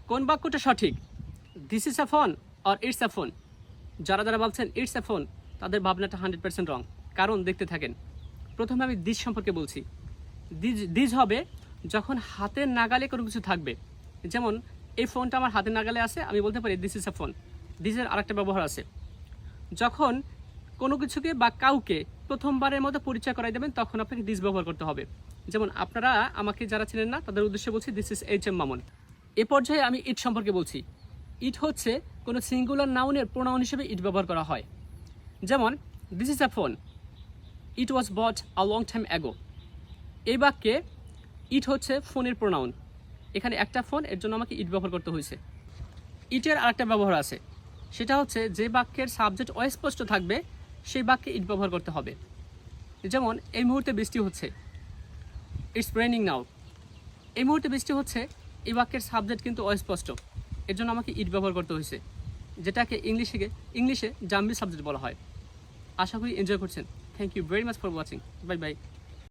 কোন বাক্যটা সঠিক? This is a phone or it's a phone? যারা যারা বলছেন ইটস আ ফোন, তাদের ভাবনাটা 100% রং। কারণ দেখতে থাকেন। প্রথমে আমি দিস সম্পর্কে বলছি। দিস হবে যখন হাতের নাগালে কোনো কিছু থাকবে। যেমন এই ফোনটা আমার হাতের নাগালে আছে, আমি বলতে পারি দিস ইজ আ ফোন। দিসের আরেকটা ব্যবহার আছে, যখন কোনো কিছুকে বা কাউকে প্রথমবারের মতো পরিচয় করাই দেবেন, তখন আপনাকে দিস ব্যবহার করতে হবে। যেমন আপনারা আমাকে যারা চেনেন না, তাদের উদ্দেশ্যে বলছি দিস ইজ এইচ.এম. মামুন। এ পর্যায়ে আমি ইট সম্পর্কে বলছি। ইট হচ্ছে কোনো সিঙ্গুলার নাউনের প্রোনাউন হিসেবে ইট ব্যবহার করা হয়। যেমন this is a phone, it was but a long time ago. এই বাক্যে ইট হচ্ছে ফোনের প্রোনাউন। এখানে একটা ফোন, এর জন্য আমাকে ইট ব্যবহার করতে হয়েছে। ইটের আরেকটা ব্যবহার আছে, সেটা হচ্ছে যে বাক্যের সাবজেক্ট অস্পষ্ট থাকবে সেই বাক্যে ইট ব্যবহার করতে হবে। যেমন এই মুহূর্তে বৃষ্টি হচ্ছে, ইটস রেইনিং নাও। এই মুহূর্তে বৃষ্টি হচ্ছে, এই বাক্যের সাবজেক্ট কিন্তু অস্পষ্ট, এর জন্য আমাকে ইট ব্যবহার করতে হয়েছে, যেটাকে ইংলিশে জাম্বি সাবজেক্ট বলা হয়। আশা করি এনজয় করছেন। Thank you very much for watching. Bye by.